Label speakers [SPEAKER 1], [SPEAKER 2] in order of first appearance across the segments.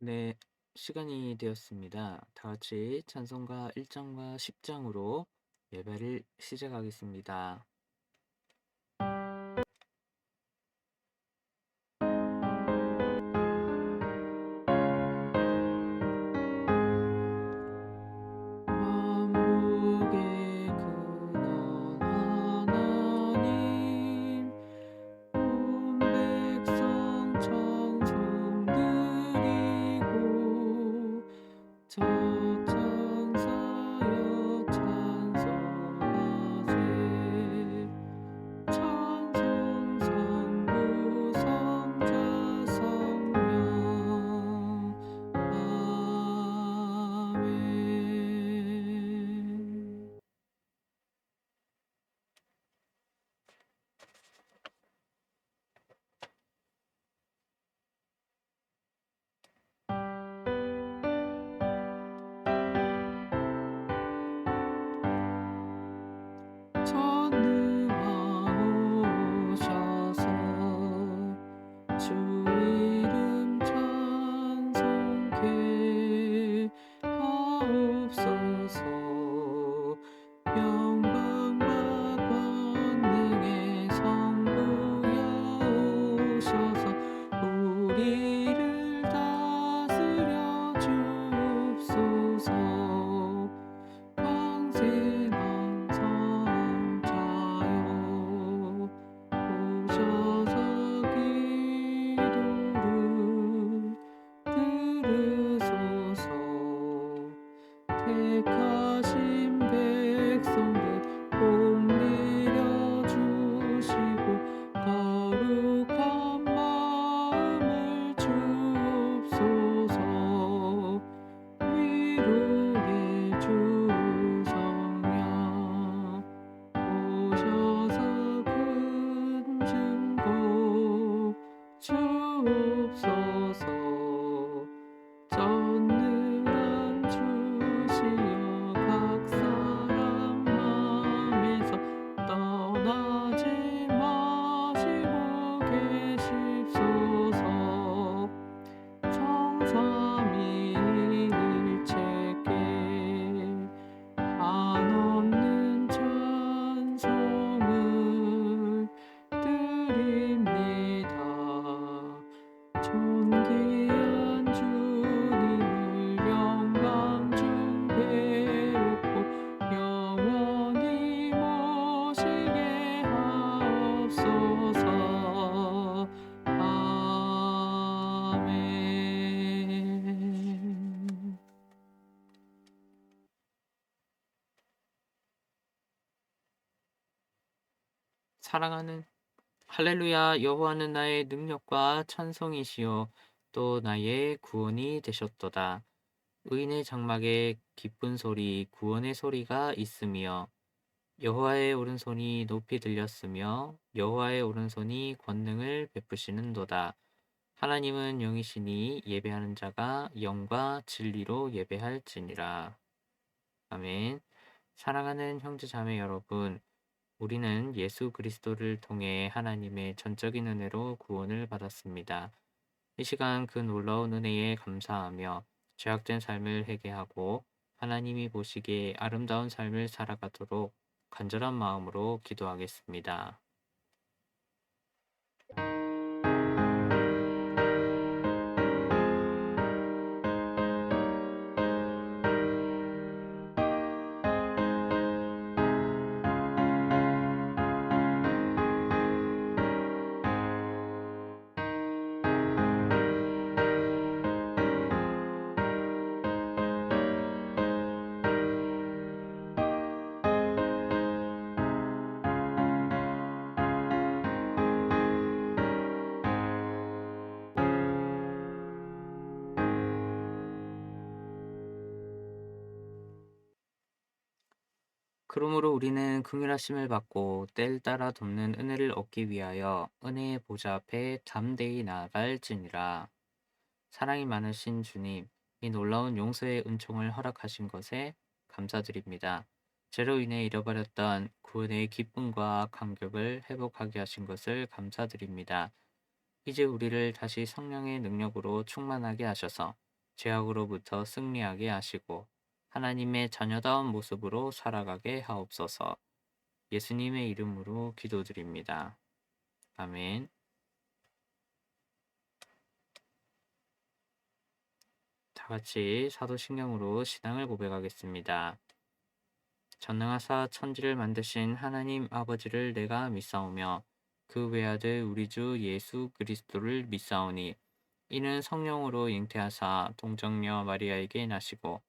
[SPEAKER 1] 네, 시간이 되었습니다. 다 같이 찬송가 1장과 10장으로 예배를 시작하겠습니다. 만복의 근원 하나님, 온 백성 찬송 드리고 저천사여 찬송하세. 찬송 성부 성자 성령 아멘. 전능왕 오셔서 주 이름 찬송케 하옵소서. 영광과 권능의 성부여 오셔서 우리를 다스려 주옵소서. 광생한 성자여 오셔서 기도를 들으소서. 택하신 백성들 복 내려주시고 거룩한 마음을 주옵소서. 위로의 주 성령 오셔서 큰 증거 주옵소서. 전능한 주시여 각 사람 맘에서 떠나지 마시고 계십소서. 성삼위일체께 한없는 찬송을 드립니다. 존귀한 주님을 영광 중배롭고 영원히 모시게 하옵소서. 아멘. 사랑하는 할렐루야. 여호와는 나의 능력과 찬송이시요 또 나의 구원이 되셨도다. 의인의 장막에 기쁜 소리 구원의 소리가 있으며 여호와의 오른손이 높이 들렸으며 여호와의 오른손이 권능을 베푸시는도다. 하나님은 영이시니 예배하는 자가 영과 진리로 예배할지니라. 아멘. 사랑하는 형제 자매 여러분, 우리는 예수 그리스도를 통해 하나님의 전적인 은혜로 구원을 받았습니다. 이 시간 그 놀라운 은혜에 감사하며 죄악된 삶을 회개하고 하나님이 보시기에 아름다운 삶을 살아가도록 간절한 마음으로 기도하겠습니다. 그러므로 우리는 긍휼하심을 받고 때를 따라 돕는 은혜를 얻기 위하여 은혜의 보좌 앞에 담대히 나아갈지니라. 사랑이 많으신 주님, 이 놀라운 용서의 은총을 허락하신 것에 감사드립니다. 죄로 인해 잃어버렸던 구원의 기쁨과 감격을 회복하게 하신 것을 감사드립니다. 이제 우리를 다시 성령의 능력으로 충만하게 하셔서 죄악으로부터 승리하게 하시고 하나님의 자녀다운 모습으로 살아가게 하옵소서. 예수님의 이름으로 기도드립니다. 아멘. 다 같이 사도신경으로 신앙을 고백하겠습니다. 전능하사 천지를 만드신 하나님 아버지를 내가 믿사오며 그 외아들 우리 주 예수 그리스도를 믿사오니 이는 성령으로 잉태하사 동정녀 마리아에게 나시고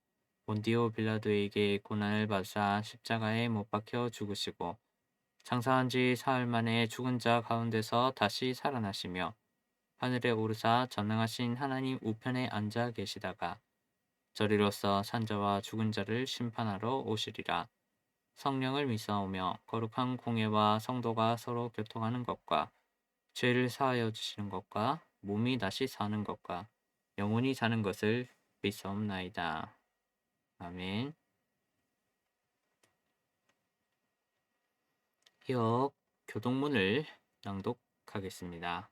[SPEAKER 1] 본디오 빌라도에게 고난을 받으사 십자가에 못 박혀 죽으시고 장사한 지 사흘 만에 죽은 자 가운데서 다시 살아나시며 하늘에 오르사 전능하신 하나님 우편에 앉아 계시다가 저리로서 산자와 죽은 자를 심판하러 오시리라. 성령을 믿사오며 거룩한 공예와 성도가 서로 교통하는 것과 죄를 사하여 주시는 것과 몸이 다시 사는 것과 영원히 사는 것을 믿사옵나이다. 아멘. 이어 교동문을 낭독하겠습니다.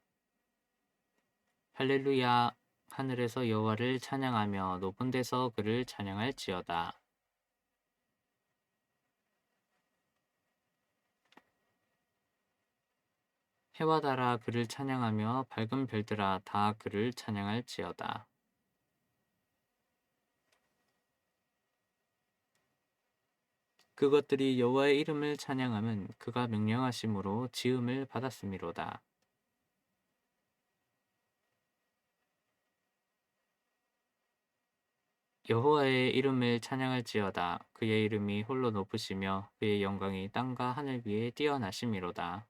[SPEAKER 1] 할렐루야. 하늘에서 여호와를 찬양하며 높은 데서 그를 찬양할지어다. 해와 달아 그를 찬양하며 밝은 별들아 다 그를 찬양할지어다. 그것들이 여호와의 이름을 찬양함은 그가 명령하심으로 지음을 받았음이로다. 여호와의 이름을 찬양할지어다. 그의 이름이 홀로 높으시며 그의 영광이 땅과 하늘 위에 뛰어나심이로다.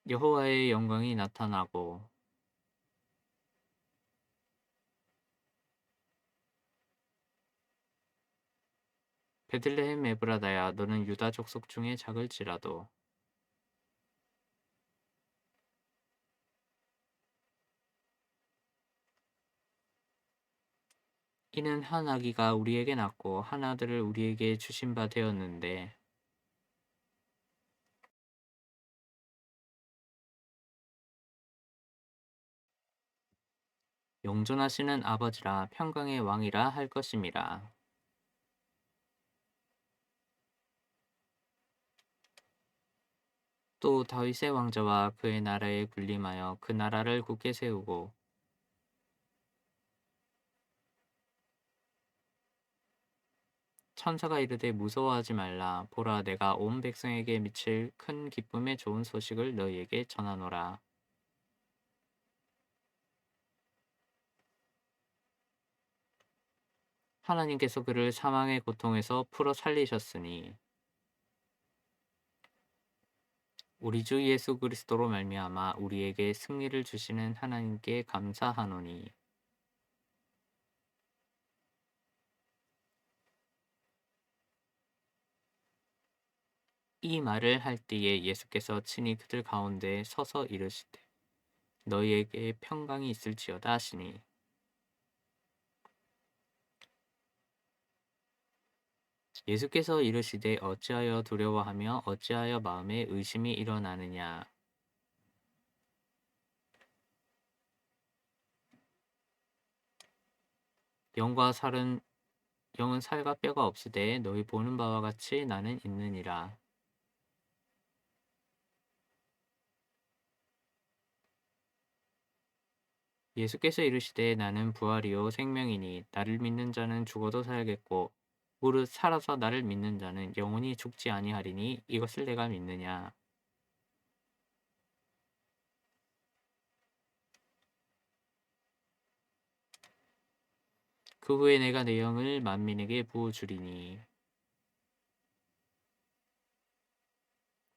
[SPEAKER 1] 여호와의 영광이 나타나고 베들레헴 에브라다야 너는 유다 족속 중에 작을지라도 이는 한 아기가 우리에게 낳고 한 아들을 우리에게 주신 바 되었는데 영존하시는 아버지라 평강의 왕이라 할 것임이라. 또 다윗의 왕자와 그의 나라에 군림하여 그 나라를 굳게 세우고 천사가 이르되 무서워하지 말라. 보라, 내가 온 백성에게 미칠 큰 기쁨의 좋은 소식을 너희에게 전하노라. 하나님께서 그를 사망의 고통에서 풀어 살리셨으니 우리 주 예수 그리스도로 말미암아 우리에게 승리를 주시는 하나님께 감사하노니 이 말을 할 때에 예수께서 친히 그들 가운데 서서 이르시되 너희에게 평강이 있을지어다 하시니 예수께서 이르시되 어찌하여 두려워하며 어찌하여 마음에 의심이 일어나느냐. 영과 살은 영은 살과 뼈가 없으되 너희 보는 바와 같이 나는 있느니라. 예수께서 이르시되 나는 부활이요 생명이니 나를 믿는 자는 죽어도 살겠고 무릇 살아서 나를 믿는 자는 영원히 죽지 아니하리니 이것을 내가 믿느냐. 그 후에 내가 내 영을 만민에게 부어주리니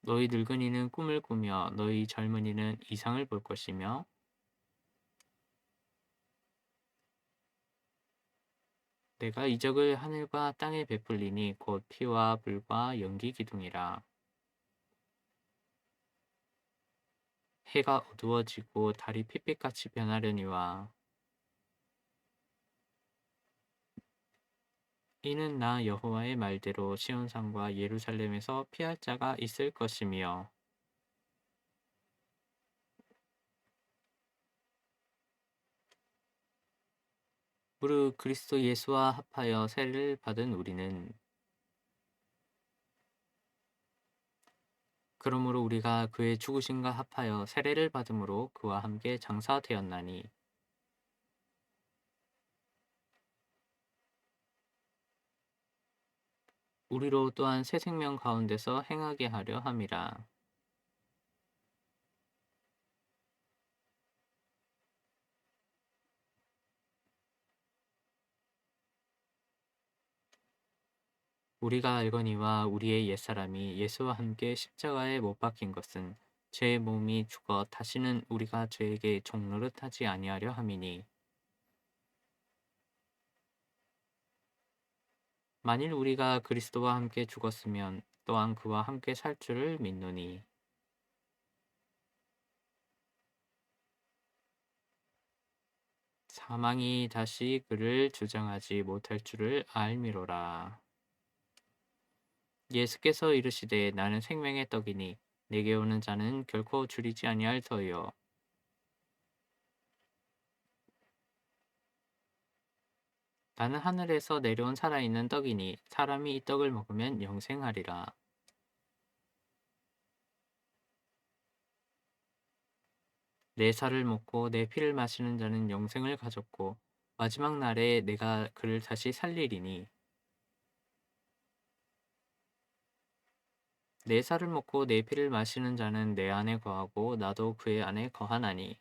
[SPEAKER 1] 너희 늙은이는 꿈을 꾸며 너희 젊은이는 이상을 볼 것이며 내가 이적을 하늘과 땅에 베풀리니 곧 피와 불과 연기 기둥이라. 해가 어두워지고 달이 핏빛같이 변하려니와 이는 나 여호와의 말대로 시온산과 예루살렘에서 피할 자가 있을 것이며 무릇 그리스도 예수와 합하여 세례를 받은 우리는 그러므로 우리가 그의 죽으심과 합하여 세례를 받음으로 그와 함께 장사되었나니 우리로 또한 새 생명 가운데서 행하게 하려 함이라. 우리가 알거니와 우리의 옛사람이 예수와 함께 십자가에 못 박힌 것은 죄의 몸이 죽어 다시는 우리가 죄에게 종노릇하지 아니하려 함이니 만일 우리가 그리스도와 함께 죽었으면 또한 그와 함께 살 줄을 믿노니 사망이 다시 그를 주장하지 못할 줄을 알미로라. 예수께서 이르시되 나는 생명의 떡이니 내게 오는 자는 결코 줄이지 아니할 터이요 나는 하늘에서 내려온 살아있는 떡이니 사람이 이 떡을 먹으면 영생하리라. 내 살을 먹고 내 피를 마시는 자는 영생을 가졌고 마지막 날에 내가 그를 다시 살리리니 내 살을 먹고 내 피를 마시는 자는 내 안에 거하고 나도 그의 안에 거하나니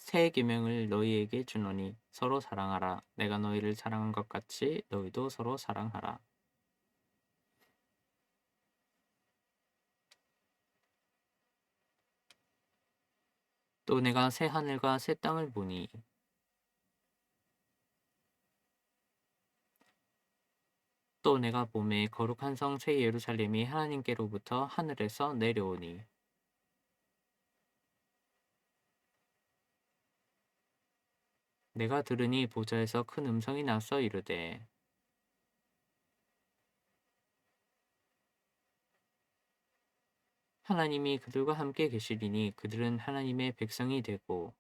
[SPEAKER 1] 새 계명을 너희에게 주노니 서로 사랑하라. 내가 너희를 사랑한 것 같이 너희도 서로 사랑하라. 또 내가 새 하늘과 새 땅을 보니 또 내가 봄에 거룩한 성 새 예루살렘이 하나님께로부터 하늘에서 내려오니 내가 들으니 보좌에서 큰 음성이 나서 이르되 하나님이 그들과 함께 계시리니 그들은 하나님의 백성이 되고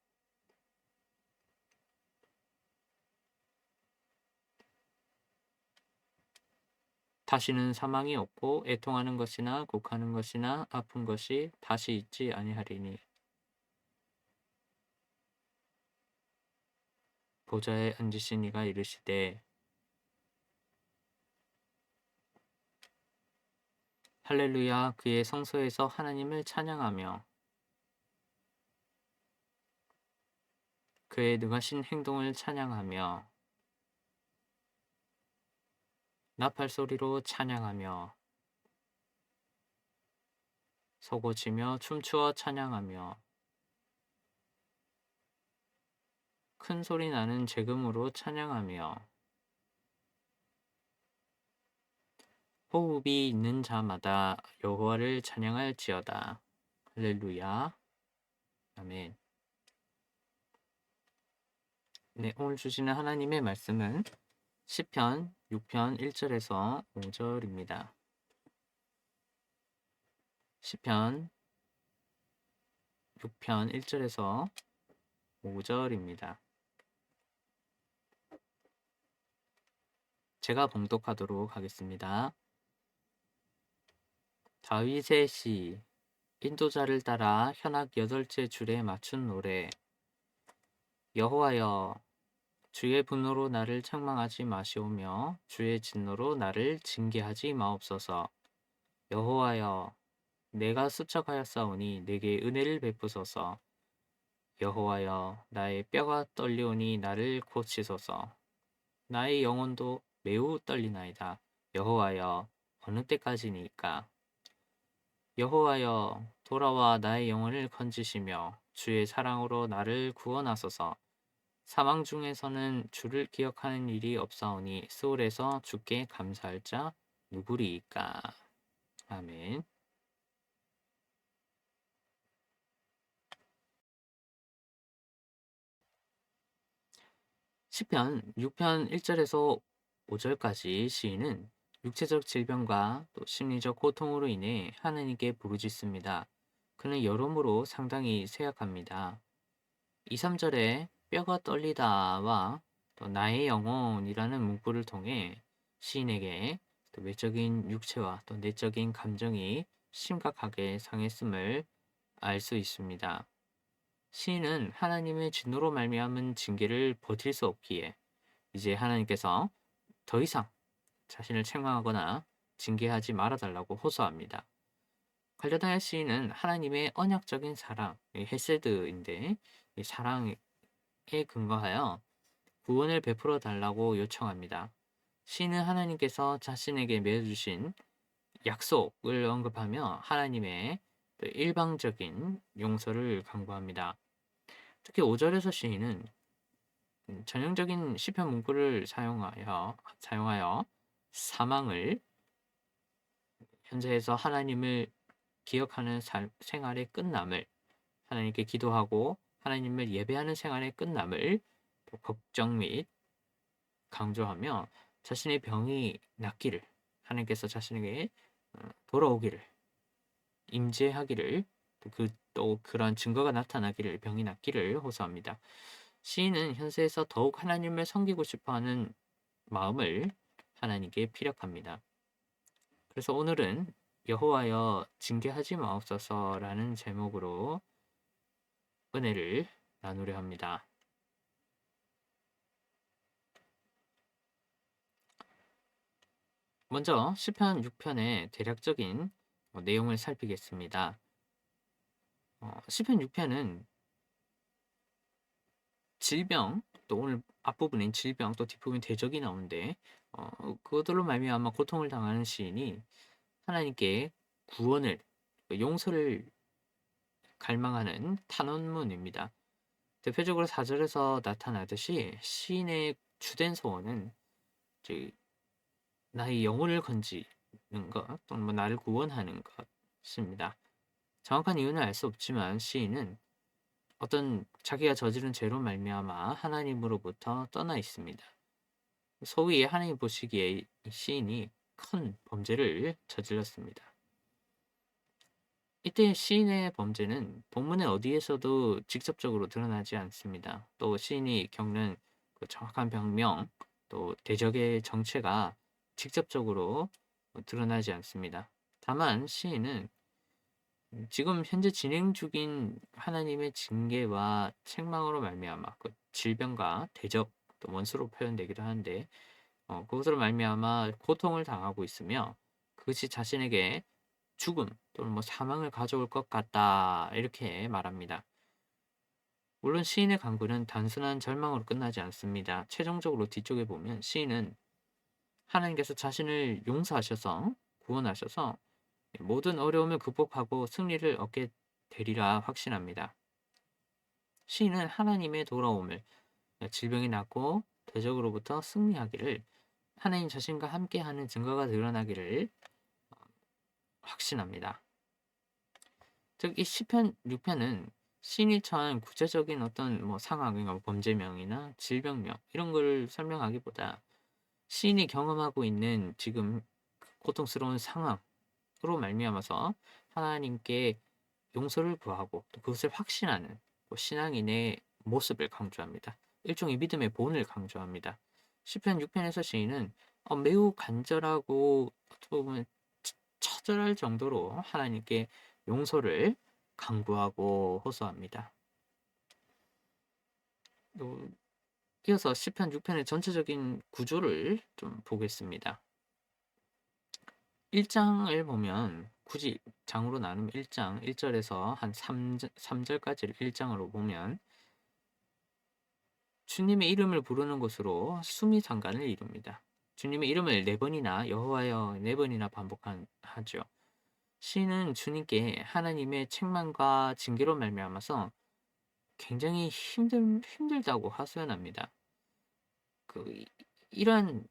[SPEAKER 1] 다시는 사망이 없고 애통하는 것이나 곡하는 것이나 아픈 것이 다시 있지 아니하리니 보좌에 앉으신 이가 이르시되 할렐루야 그의 성소에서 하나님을 찬양하며 그의 능하신 행동을 찬양하며 나팔 소리로 찬양하며 서고치며 춤추어 찬양하며 큰 소리 나는 재금으로 찬양하며 호흡이 있는 자마다 여호와를 찬양할지어다. 할렐루야. 아멘. 네, 오늘 주시는 하나님의 말씀은 시편 6편 1절에서 5절입니다. 시편 6편 1절에서 5절입니다. 제가 봉독하도록 하겠습니다. 다윗의 시 인도자를 따라 현악 8째 줄에 맞춘 노래 여호와여 주의 분노로 나를 책망하지 마시오며 주의 진노로 나를 징계하지 마옵소서. 여호와여 내가 수척하였사오니 내게 은혜를 베푸소서. 여호와여 나의 뼈가 떨리오니 나를 고치소서. 나의 영혼도 매우 떨리나이다. 여호와여 어느 때까지니까? 여호와여 돌아와 나의 영혼을 건지시며 주의 사랑으로 나를 구원하소서. 사망 중에서는 주를 기억하는 일이 없사오니 스올에서 주께 감사할 자 누구리이까? 아멘. 시편 6편 1절에서 5절까지 시인은 육체적 질병과 또 심리적 고통으로 인해 하나님께 부르짖습니다. 그는 여러모로 상당히 쇠약합니다. 2, 3절에 뼈가 떨리다와 또 나의 영혼이라는 문구를 통해 시인에게 또 외적인 육체와 또 내적인 감정이 심각하게 상했음을 알 수 있습니다. 시인은 하나님의 진노로 말미암은 징계를 버틸 수 없기에 이제 하나님께서 더 이상 자신을 책망하거나 징계하지 말아달라고 호소합니다. 관련하여 시인은 하나님의 언약적인 사랑, 헤세드인데 이 사랑에 근거하여 구원을 베풀어 달라고 요청합니다. 시인은 하나님께서 자신에게 맺어주신 약속을 언급하며 하나님의 일방적인 용서를 강구합니다. 특히 5절에서 시인은 전형적인 시편 문구를 사용하여 사망을 현재에서 하나님을 기억하는 생활의 끝남을 하나님께 기도하고 하나님을 예배하는 생활의 끝남을 걱정 및 강조하며 자신의 병이 낫기를 하나님께서 자신에게 돌아오기를 임재하기를 또 그런 증거가 나타나기를 병이 낫기를 호소합니다. 시인은 현세에서 더욱 하나님을 섬기고 싶어하는 마음을 하나님께 피력합니다. 그래서 오늘은 여호와여 징계하지 마옵소서라는 제목으로 은혜를 나누려 합니다. 먼저 시편 6편의 대략적인 내용을 살피겠습니다. 시편 6편은 질병, 또 오늘 앞부분인 질병, 또 뒷부분 대적이 나오는데 그것들로 말미암아 고통을 당하는 시인이 하나님께 구원을, 용서를 갈망하는 탄원문입니다. 대표적으로 4절에서 나타나듯이 시인의 주된 소원은 나의 영혼을 건지는 것, 또는 나를 구원하는 것입니다. 정확한 이유는 알 수 없지만 시인은 어떤 자기가 저지른 죄로 말미암아 하나님으로부터 떠나 있습니다. 소위 하나님 보시기에 이 시인이 큰 범죄를 저질렀습니다. 이때 시인의 범죄는 본문의 어디에서도 직접적으로 드러나지 않습니다. 또 시인이 겪는 그 정확한 병명, 또 대적의 정체가 직접적으로 드러나지 않습니다. 다만 시인은 지금 현재 진행 중인 하나님의 징계와 책망으로 말미암아 그 질병과 대적, 또 원수로 표현되기도 하는데 그것으로 말미암아 고통을 당하고 있으며 그것이 자신에게 죽음 또는 사망을 가져올 것 같다 이렇게 말합니다. 물론 시인의 간구는 단순한 절망으로 끝나지 않습니다. 최종적으로 뒤쪽에 보면 시인은 하나님께서 자신을 용서하셔서 구원하셔서 모든 어려움을 극복하고 승리를 얻게 되리라 확신합니다. 시인은 하나님의 돌아옴을, 질병이 낫고 대적으로부터 승리하기를, 하나님 자신과 함께하는 증거가 드러나기를 확신합니다. 즉 이 시편 6편은 시인이 처한 구체적인 어떤 상황, 범죄명이나 질병명 이런 걸 설명하기보다 시인이 경험하고 있는 지금 고통스러운 상황으로 말미암아서 하나님께 용서를 구하고 또 그것을 확신하는 신앙인의 모습을 강조합니다. 일종의 믿음의 본을 강조합니다. 시편 6편에서 시인은 매우 간절하고 어떻게 보면 처절할 정도로 하나님께 용서를 강구하고 호소합니다. 또 이어서 시편 6편의 전체적인 구조를 좀 보겠습니다. 1장을 보면 굳이 장으로 나누면 1장 1절에서 한 3절까지를 1장으로 보면 주님의 이름을 부르는 것으로 수미상관을 이룹니다. 주님의 이름을 4번이나 여호와여 4번이나 반복하죠. 시인은 주님께 하나님의 책망과 징계로 말미암아서 굉장히 힘들다고 하소연합니다. 이러한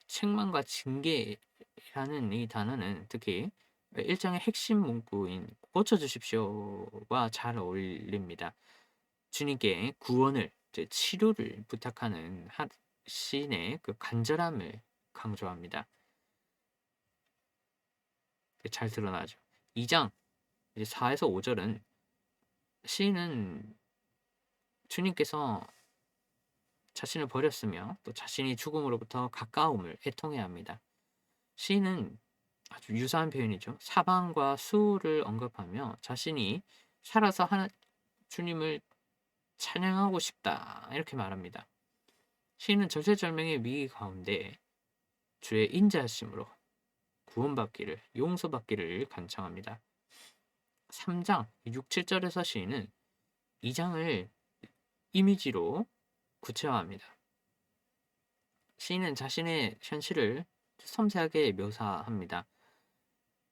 [SPEAKER 1] 책망과 징계라는 이 단어는 특히 1장의 핵심 문구인 고쳐주십시오와 잘 어울립니다. 주님께 구원을, 이제 치료를 부탁하는 시인의 그 간절함을 강조합니다. 잘 드러나죠. 2장 이제 4에서 5절은 시인은 주님께서 자신을 버렸으며 또 자신이 죽음으로부터 가까움을 애통해야 합니다. 시인은 아주 유사한 표현이죠. 사방과 수를 언급하며 자신이 살아서 주님을 찬양하고 싶다 이렇게 말합니다. 시인은 절체절명의 위기 가운데 주의 인자하심으로 구원받기를 용서받기를 간청합니다. 3장 6, 7절에서 시인은 2장을 이미지로 구체화합니다. 시인은 자신의 현실을 섬세하게 묘사합니다.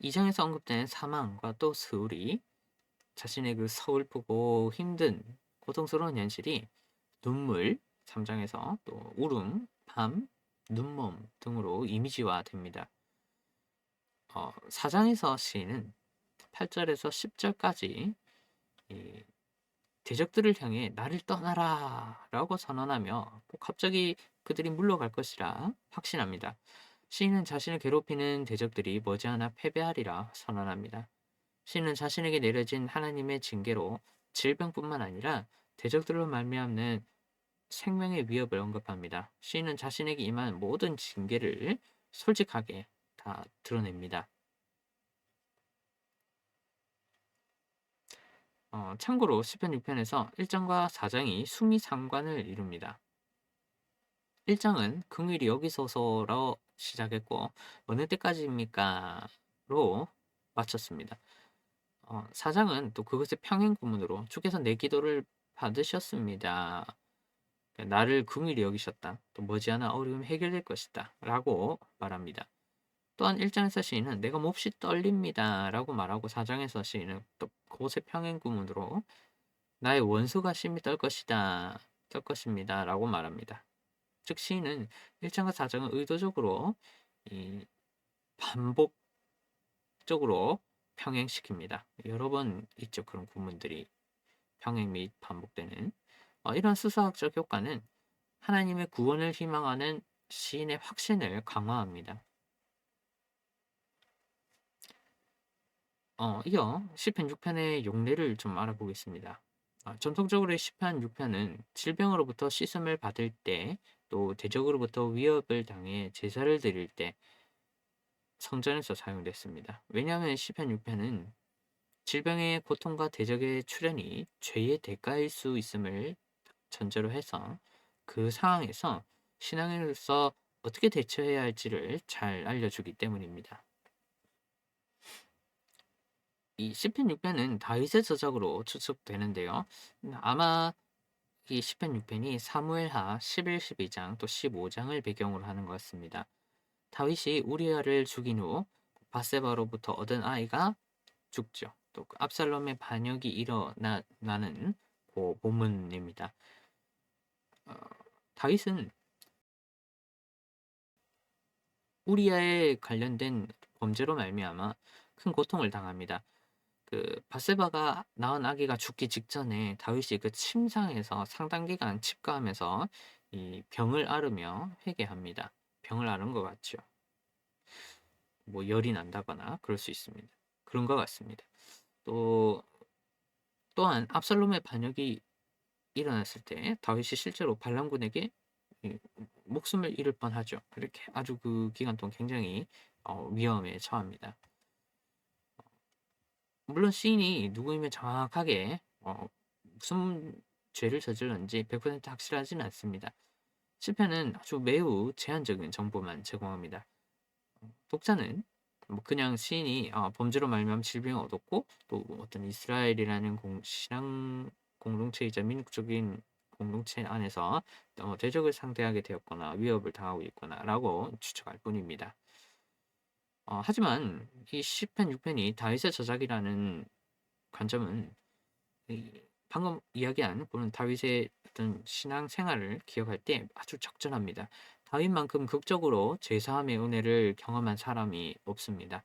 [SPEAKER 1] 2장에서 언급된 사망과 또 스울이 자신의 그 서글프고 힘든 고통스러운 현실이 눈물, 3장에서 또 울음, 밤, 눈먼 등으로 이미지화됩니다. 4장에서 시인은 8절에서 10절까지 대적들을 향해 나를 떠나라 라고 선언하며 갑자기 그들이 물러갈 것이라 확신합니다. 시인은 자신을 괴롭히는 대적들이 머지않아 패배하리라 선언합니다. 시인은 자신에게 내려진 하나님의 징계로 질병뿐만 아니라 대적들로 말미암는 생명의 위협을 언급합니다. 시인은 자신에게 임한 모든 징계를 솔직하게 다 드러냅니다. 참고로 시편 6편에서 1장과 4장이 수미상관을 이룹니다. 1장은 긍휼히 여기소서로 시작했고 어느 때까지입니까? 로 마쳤습니다. 4장은 또 그것의 평행 구문으로 주께서 내 기도를 받으셨습니다. 나를 긍휼히 여기셨다. 또 머지않아 어려움이 해결될 것이다. 라고 말합니다. 또한 1장에서 시인은 내가 몹시 떨립니다. 라고 말하고 4장에서 시인은 또 그것의 평행 구문으로 나의 원수가 심히 떨 것이다. 떨 것입니다. 라고 말합니다. 즉 시인은 1장과 4장을 의도적으로 반복적으로 평행시킵니다. 여러 번 있죠. 그런 구문들이 평행 및 반복되는. 이런 수사학적 효과는 하나님의 구원을 희망하는 시인의 확신을 강화합니다. 이어 시편 6편의 용례를 좀 알아보겠습니다. 전통적으로 시편 6편은 질병으로부터 씻음을 받을 때, 또 대적으로부터 위협을 당해 제사를 드릴 때 성전에서 사용됐습니다. 왜냐하면 시편 6편은 질병의 고통과 대적의 출현이 죄의 대가일 수 있음을 전제로 해서 그 상황에서 신앙인으로서 어떻게 대처해야 할지를 잘 알려주기 때문입니다. 이 시편 6편은 다윗의 저작으로 추측되는데요. 아마 이 시편 6편이 사무엘하 11, 12장 또 15장을 배경으로 하는 것 같습니다. 다윗이 우리아를 죽인 후 바세바로부터 얻은 아이가 죽죠. 또 압살롬의 반역이 일어나는 그 본문입니다. 다윗은 우리아에 관련된 범죄로 말미암아 큰 고통을 당합니다. 그 바세바가 낳은 아기가 죽기 직전에 다윗이 그 침상에서 상당 기간 칩거하면서 이 병을 앓으며 회개합니다. 병을 앓은 것 같죠. 뭐 열이 난다거나 그럴 수 있습니다. 그런 것 같습니다. 또한 압살롬의 반역이 일어났을 때 다윗이 실제로 발람군에게 목숨을 잃을 뻔하죠. 이렇게 아주 그 기간 동안 굉장히 위험에 처합니다. 물론 시인이 누구이면 정확하게 무슨 죄를 저질렀는지 100% 확실하지는 않습니다. 시편은 아주 매우 제한적인 정보만 제공합니다. 독자는 뭐 그냥 시인이 범죄로 말미암아 질병을 얻었고 또 어떤 이스라엘이라는 신앙 공동체이자 민족적인 공동체 안에서 대적을 상대하게 되었거나 위협을 당하고 있거나라고 추측할 뿐입니다. 하지만 이 시편 6편이 다윗의 저작이라는 관점은 방금 이야기한 그런 다윗의 어떤 신앙 생활을 기억할 때 아주 적절합니다. 다윗만큼 극적으로 제사함의 은혜를 경험한 사람이 없습니다.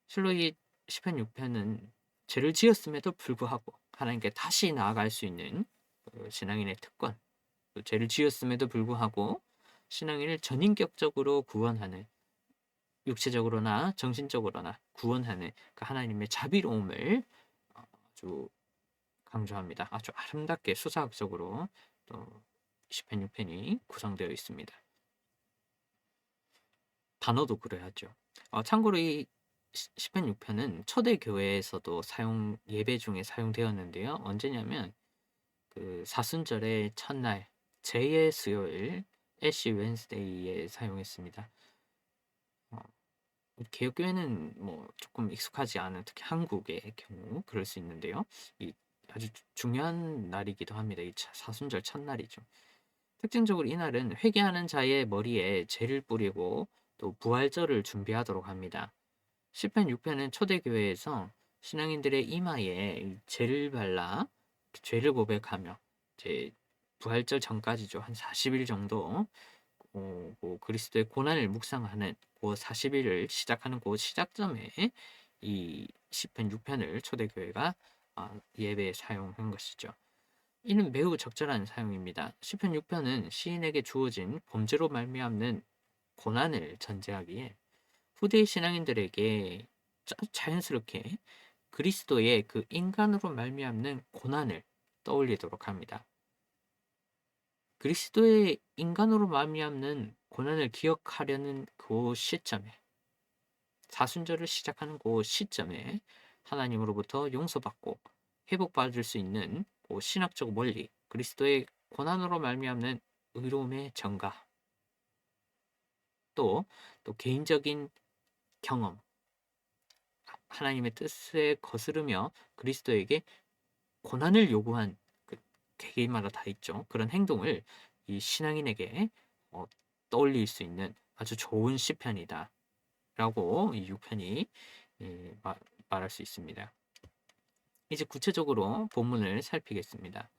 [SPEAKER 1] 실로 이 시편 6편은 죄를 지었음에도 불구하고 하나님께 다시 나아갈 수 있는 신앙인의 특권, 또 죄를 지었음에도 불구하고 신앙인을 전인격적으로 구원하는, 육체적으로나 정신적으로나 구원하는 그 하나님의 자비로움을 아주 강조합니다. 아주 아름답게 수사학적으로 또 시편 6편이 구성되어 있습니다. 단어도 그래야죠. 참고로 이 시편 6편은 초대 교회에서도 예배 중에 사용되었는데요. 언제냐면 그 사순절의 첫날 제의 수요일 애쉬 웬스데이에 사용했습니다. 어, 개혁교회는 뭐 조금 익숙하지 않은, 특히 한국의 경우 그럴 수 있는데요. 이 아주 중요한 날이기도 합니다. 이 사순절 첫날이죠. 특징적으로 이날은 회개하는 자의 머리에 죄를 뿌리고 또 부활절을 준비하도록 합니다. 시편 6편은 초대교회에서 신앙인들의 이마에 이 죄를 발라 죄를 고백하며 이제 부활절 전까지죠. 한 40일 정도 그리스도의 고난을 묵상하는 그 40일을 시작하는 그 시작점에 이 시편 6편을 초대교회가 예배에 사용한 것이죠. 이는 매우 적절한 사용입니다. 시편 6편은 시인에게 주어진 범죄로 말미암는 고난을 전제하기에 후대 신앙인들에게 자연스럽게 그리스도의 그 인간으로 말미암는 고난을 떠올리도록 합니다. 그리스도의 인간으로 말미암는 고난을 기억하려는 그 시점에, 사순절을 시작하는 그 시점에 하나님으로부터 용서받고 회복받을 수 있는 그 신학적 원리, 그리스도의 고난으로 말미암는 의로움의 증가, 또 개인적인 경험, 하나님의 뜻에 거스르며 그리스도에게 고난을 요구한 그 개개인마다 다 있죠. 그런 행동을 이 신앙인에게 어, 떠올릴 수 있는 아주 좋은 시편이다. 라고 이 6편이 말할 수 있습니다. 이제 구체적으로 본문을 살피겠습니다.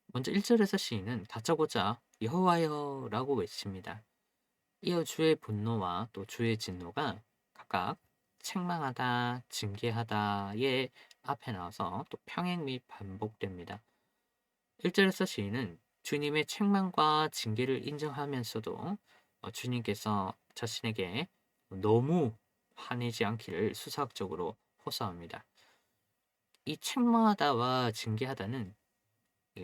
[SPEAKER 1] 먼저 1절에서 시인은 다짜고짜 여호와여 라고 외칩니다. 이어 주의 분노와 또 주의 진노가 각각 책망하다, 징계하다의 앞에 나와서 또 평행 및 반복됩니다. 1절에서 시인은 주님의 책망과 징계를 인정하면서도 주님께서 자신에게 너무 화내지 않기를 수사학적으로 호소합니다. 이 책망하다와 징계하다는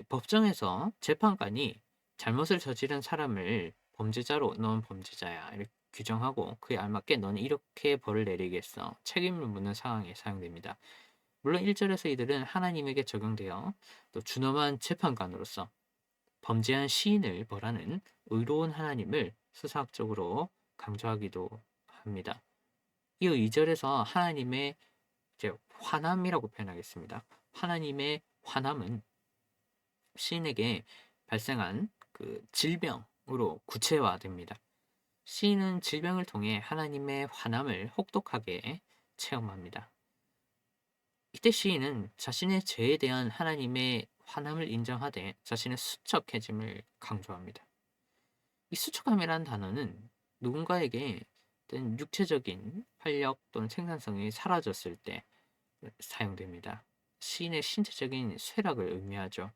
[SPEAKER 1] 법정에서 재판관이 잘못을 저지른 사람을 범죄자로 넌 범죄자야 이렇게 규정하고 그에 알맞게 너는 이렇게 벌을 내리겠어 책임을 묻는 상황에 사용됩니다. 물론 1절에서 이들은 하나님에게 적용되어 또 준엄한 재판관으로서 범죄한 시인을 벌하는 의로운 하나님을 수사학적으로 강조하기도 합니다. 이어 2절에서 하나님의 이제 화남이라고 표현하겠습니다. 하나님의 화남은 시인에게 발생한 그 질병으로 구체화됩니다. 시인은 질병을 통해 하나님의 화남을 혹독하게 체험합니다. 이때 시인은 자신의 죄에 대한 하나님의 화남을 인정하되 자신의 수척해짐을 강조합니다. 이 수척함이라는 단어는 누군가에게 어떤 육체적인 활력 또는 생산성이 사라졌을 때 사용됩니다. 시인의 신체적인 쇠락을 의미하죠.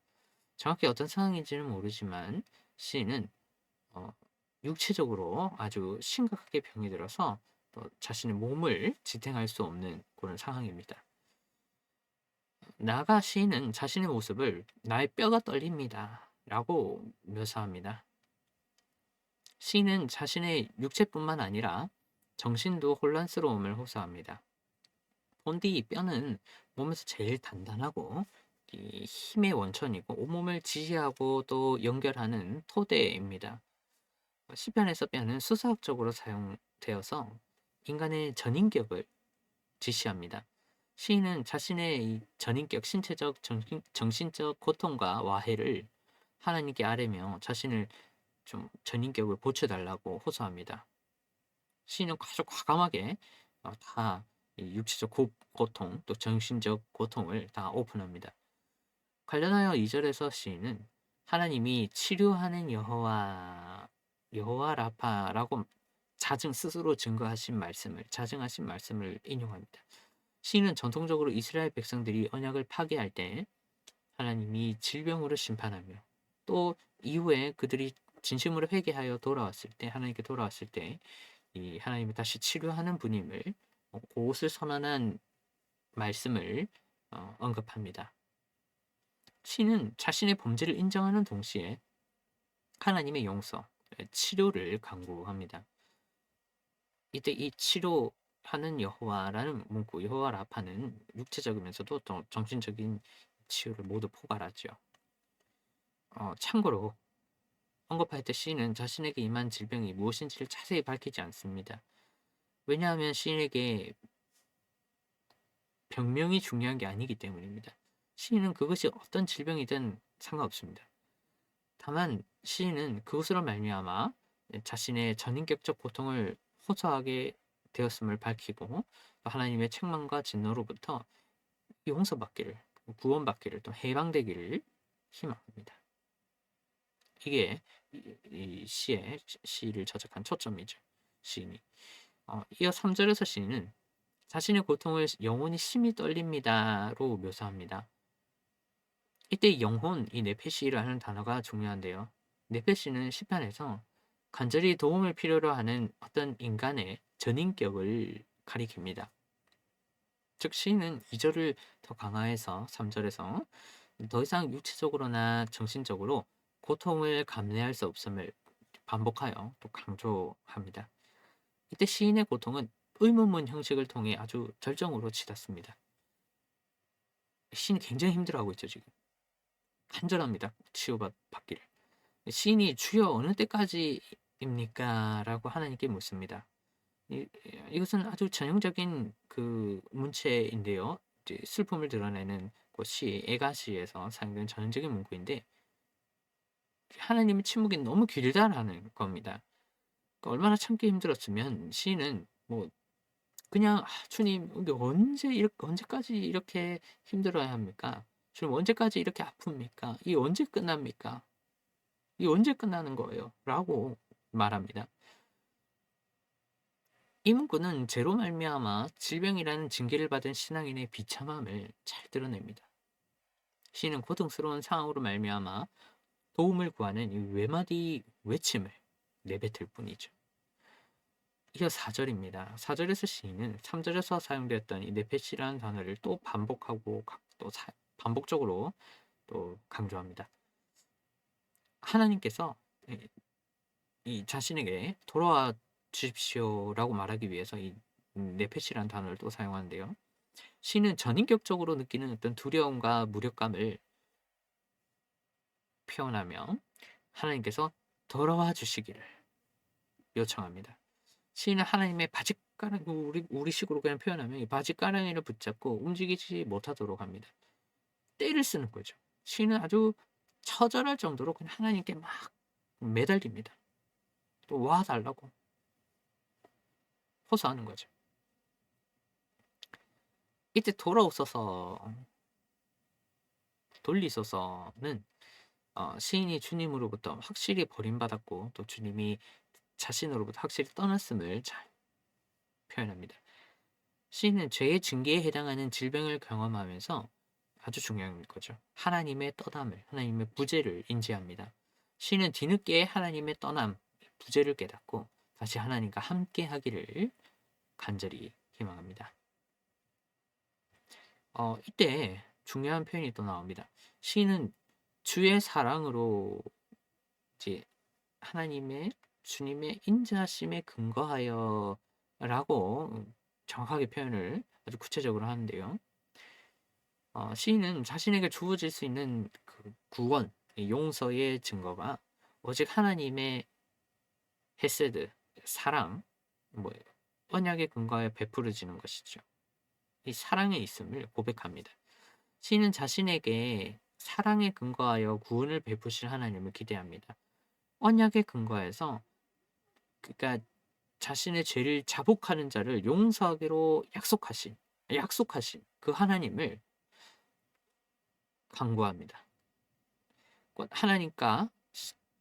[SPEAKER 1] 정확히 어떤 상황인지는 모르지만 시인은 어, 육체적으로 아주 심각하게 병이 들어서 자신의 몸을 지탱할 수 없는 그런 상황입니다. 나아가 시인은 자신의 모습을 나의 뼈가 떨립니다 라고 묘사합니다. 시인은 자신의 육체뿐만 아니라 정신도 혼란스러움을 호소합니다. 본디 뼈는 몸에서 제일 단단하고 이 힘의 원천이고 온몸을 지지하고 또 연결하는 토대입니다. 시편에서 뼈는 수사학적으로 사용되어서 인간의 전인격을 지시합니다. 시인은 자신의 이 전인격 신체적 정신적 고통과 와해를 하나님께 아뢰며 자신을 좀 전인격을 고쳐달라고 호소합니다. 시인은 아주 과감하게 다 육체적 고통 또 정신적 고통을 다 오픈합니다. 관련하여 2절에서 시인은 하나님이 치료하는 여호와 라파라고 스스로 자증하신 말씀을 인용합니다. 시인은 전통적으로 이스라엘 백성들이 언약을 파괴할 때 하나님이 질병으로 심판하며 또 이후에 그들이 진심으로 회개하여 돌아왔을 때 하나님께 돌아왔을 때 이 하나님이 다시 치료하는 분임을 그것을 선언한 말씀을 언급합니다. 시는 자신의 범죄를 인정하는 동시에 하나님의 용서, 치료를 강구합니다. 이때 이 치료하는 여호와라는 문구, 여호와 라파는 육체적이면서도 또 정신적인 치유를 모두 포괄하죠. 참고로 언급할 때 시인은 자신에게 임한 질병이 무엇인지를 자세히 밝히지 않습니다. 왜냐하면 시인에게 병명이 중요한 게 아니기 때문입니다. 시인은 그것이 어떤 질병이든 상관없습니다. 다만 시인은 그것으로 말미암아 자신의 전인격적 고통을 호소하게 되었음을 밝히고 하나님의 책망과 진노로부터 용서받기를, 구원받기를, 또 해방되기를 희망합니다. 이게 이 시의 시를 저작한 초점이죠. 시인이. 이어 3절에서 시인은 자신의 고통을 영혼이 심히 떨립니다로 묘사합니다. 이때 영혼, 이 네페시라는 단어가 중요한데요. 네페시는 시편에서 간절히 도움을 필요로 하는 어떤 인간의 전인격을 가리킵니다. 즉 시인은 2절을 더 강화해서 3절에서 더 이상 육체적으로나 정신적으로 고통을 감내할 수 없음을 반복하여 또 강조합니다. 이때 시인의 고통은 의문문 형식을 통해 아주 절정으로 치닫습니다. 시인이 굉장히 힘들어하고 있죠, 지금. 간절합니다. 치유받기를. 시인이 주여 어느 때까지입니까? 라고 하나님께 묻습니다. 이것은 아주 전형적인 그 문체인데요. 슬픔을 드러내는 시, 애가시에서 사용된 전형적인 문구인데 하나님의 침묵이 너무 길다라는 겁니다. 그러니까 얼마나 참기 힘들었으면 시인은 뭐 그냥 주님 언제까지 이렇게 힘들어야 합니까? 주님 언제까지 이렇게 아픕니까? 이 언제 끝납니까? 이 언제 끝나는 거예요? 라고 말합니다. 이 문구는 죄로 말미암아 질병이라는 징계를 받은 신앙인의 비참함을 잘 드러냅니다. 시인은 고통스러운 상황으로 말미암아 도움을 구하는 이 외마디 외침을 내뱉을 뿐이죠. 이어 4절입니다. 4절에서 시인은 3절에서 사용되었던 이 네페시라는 단어를 또 반복하고 또 반복적으로 또 강조합니다. 하나님께서 이 자신에게 돌아와 주십시오라고 말하기 위해서 이 네페시라는 단어를 또 사용하는데요. 시는 전인격적으로 느끼는 어떤 두려움과 무력감을 표현하며 하나님께서 돌아와 주시기를 요청합니다. 시인은 하나님의 바짓가랑 우리식으로 그냥 표현하면 이 바짓가랑이를 붙잡고 움직이지 못하도록 합니다. 떼를 쓰는 거죠. 시인은 아주 처절할 정도로 그냥 하나님께 막 매달립니다. 또 와달라고 호소하는 거죠. 이때 돌리소서는 시인이 주님으로부터 확실히 버림받았고 또 주님이 자신으로부터 확실히 떠났음을 잘 표현합니다. 시인은 죄의 징계에 해당하는 질병을 경험하면서 아주 중요한 거죠. 하나님의 떠남을, 하나님의 부재를 인지합니다. 시인은 뒤늦게 하나님의 떠남, 부재를 깨닫고 다시 하나님과 함께 하기를 간절히 희망합니다. 이때 중요한 표현이 또 나옵니다. 시인은 주의 사랑으로 이제 하나님의 주님의 인자심에 근거하여 라고 정확하게 표현을 아주 구체적으로 하는데요. 시인은 자신에게 주어질 수 있는 그 구원, 용서의 증거가 오직 하나님의 헤세드, 사랑, 뭐 언약에 근거하여 베풀어지는 것이죠. 이 사랑에 있음을 고백합니다. 시인은 자신에게 사랑에 근거하여 구원을 베푸실 하나님을 기대합니다. 언약에 근거해서 그러니까 자신의 죄를 자복하는 자를 용서하기로 약속하신 그 하나님을 간구합니다. 곧 하나님과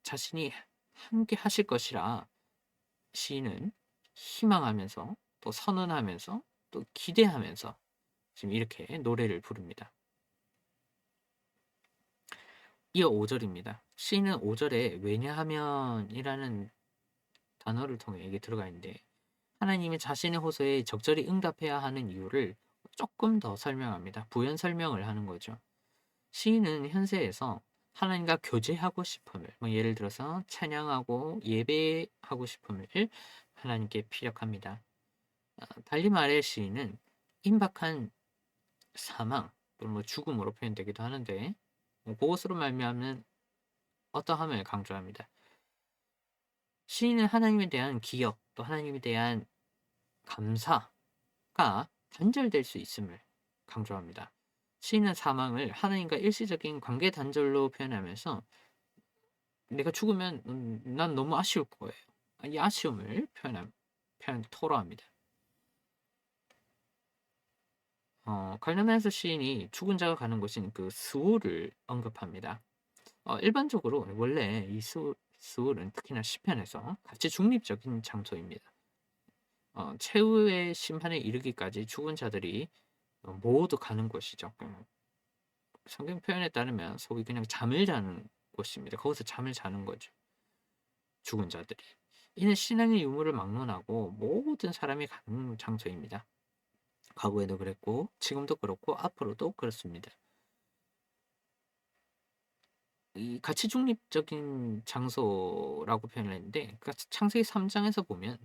[SPEAKER 1] 자신이 함께 하실 것이라 시인은 희망하면서 또 선언하면서 또 기대하면서 지금 이렇게 노래를 부릅니다. 이어 5 절입니다. 시인은 5 절에 왜냐하면이라는 단어를 통해 이게 들어가 있는데, 하나님이 자신의 호소에 적절히 응답해야 하는 이유를 조금 더 설명합니다. 부연 설명을 하는 거죠. 시인은 현세에서 하나님과 교제하고 싶음을, 뭐 예를 들어서 찬양하고 예배하고 싶음을 하나님께 피력합니다. 달리 말해 시인은 임박한 사망 또는 뭐 죽음으로 표현되기도 하는데, 그것으로 말미암는 어떠함을 강조합니다. 시인은 하나님에 대한 기억 또 하나님에 대한 감사가 단절될 수 있음을 강조합니다. 시인은 사망을 하나님과 일시적인 관계 단절로 표현하면서 내가 죽으면 난 너무 아쉬울 거예요. 이 아쉬움을 토로합니다. 관련해서 시인이 죽은 자가 가는 곳인 그 스올을 언급합니다. 일반적으로 원래 이 스올은 특히나 시편에서 가치 중립적인 장소입니다. 최후의 심판에 이르기까지 죽은 자들이 모두 가는 곳이죠. 성경 표현에 따르면 소위 그냥 잠을 자는 곳입니다. 거기서 잠을 자는 거죠. 죽은 자들이. 이는 신앙의 유무를 막론하고 모든 사람이 가는 장소입니다. 과거에도 그랬고 지금도 그렇고 앞으로도 그렇습니다. 이 가치 중립적인 장소라고 표현을 했는데, 그러니까 창세기 3장에서 보면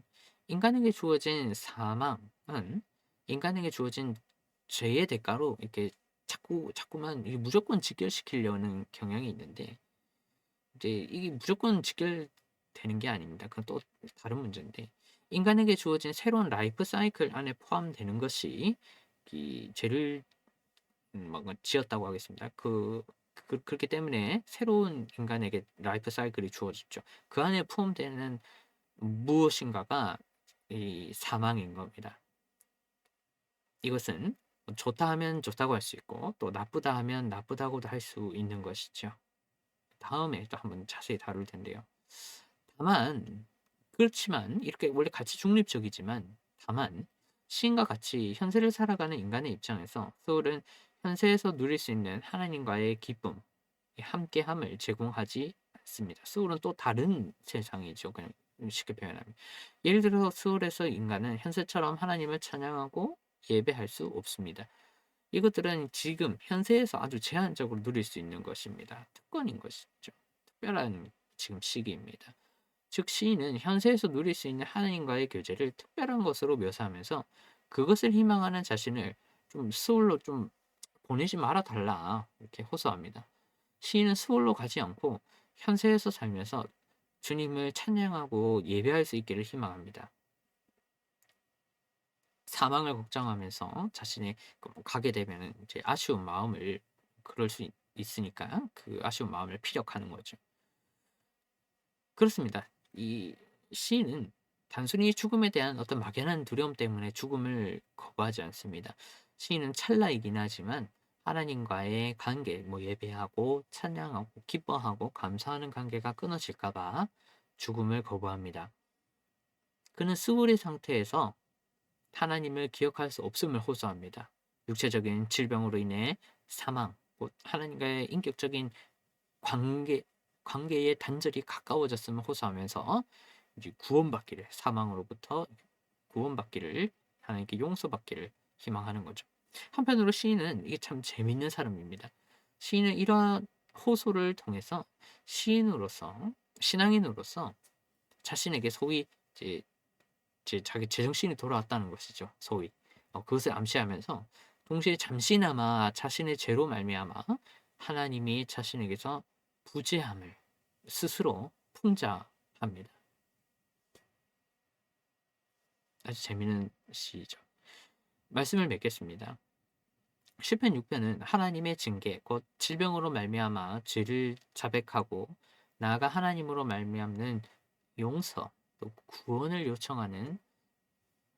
[SPEAKER 1] 인간에게 주어진 사망은 인간에게 주어진 죄의 대가로 이렇게 자꾸만 이게 무조건 직결시키려는 경향이 있는데, 이제 이게 무조건 직결되는 게 아닙니다. 그건 또 다른 문제인데, 인간에게 주어진 새로운 라이프 사이클 안에 포함되는 것이 이 죄를 뭔가 지었다고 하겠습니다. 그렇기 때문에 새로운 인간에게 라이프 사이클이 주어졌죠. 그 안에 포함되는 무엇인가가 이 사망인 겁니다. 이것은 좋다 하면 좋다고 할 수 있고 또 나쁘다 하면 나쁘다고도 할 수 있는 것이죠. 다음에 또 한번 자세히 다룰 텐데요. 다만 그렇지만 이렇게 원래 가치 중립적이지만, 다만 시인과 같이 현세를 살아가는 인간의 입장에서 소울은 현세에서 누릴 수 있는 하나님과의 기쁨, 이 함께함을 제공하지 않습니다. 소울은 또 다른 세상이죠. 그냥 쉽게 표현하면. 예를 들어서 소울에서 인간은 현세처럼 하나님을 찬양하고 예배할 수 없습니다. 이것들은 지금 현세에서 아주 제한적으로 누릴 수 있는 것입니다. 특권인 것이죠. 특별한 지금 시기입니다. 즉 시인은 현세에서 누릴 수 있는 하나님과의 교제를 특별한 것으로 묘사하면서 그것을 희망하는 자신을 좀 스올로 좀 보내지 말아 달라 이렇게 호소합니다. 시인은 스올로 가지 않고 현세에서 살면서 주님을 찬양하고 예배할 수 있기를 희망합니다. 사망을 걱정하면서 자신이 가게 되면 이제 아쉬운 마음을, 그럴 수 있으니까 그 아쉬운 마음을 피력하는 거죠. 그렇습니다. 이 시인은 단순히 죽음에 대한 어떤 막연한 두려움 때문에 죽음을 거부하지 않습니다. 시인은 찰나이긴 하지만 하나님과의 관계, 뭐 예배하고 찬양하고 기뻐하고 감사하는 관계가 끊어질까 봐 죽음을 거부합니다. 그는 스울의 상태에서 하나님을 기억할 수 없음을 호소합니다. 육체적인 질병으로 인해 사망, 곧 하나님과의 인격적인 관계 관계의 단절이 가까워졌음을 호소하면서 이제 구원받기를, 사망으로부터 구원받기를, 하나님께 용서받기를 희망하는 거죠. 한편으로 시인은 이게 참 재밌는 사람입니다. 시인은 이러한 호소를 통해서 시인으로서, 신앙인으로서 자신에게 소위 이제 자기 제정신이 돌아왔다는 것이죠. 소위 그것을 암시하면서 동시에 잠시나마 자신의 죄로 말미암아 하나님이 자신에게서 부재함을 스스로 풍자합니다. 아주 재미있는 시죠. 말씀을 맺겠습니다. 시편 6편은 하나님의 징계, 곧 질병으로 말미암아 죄를 자백하고 나아가 하나님으로 말미암는 용서, 또 구원을 요청하는,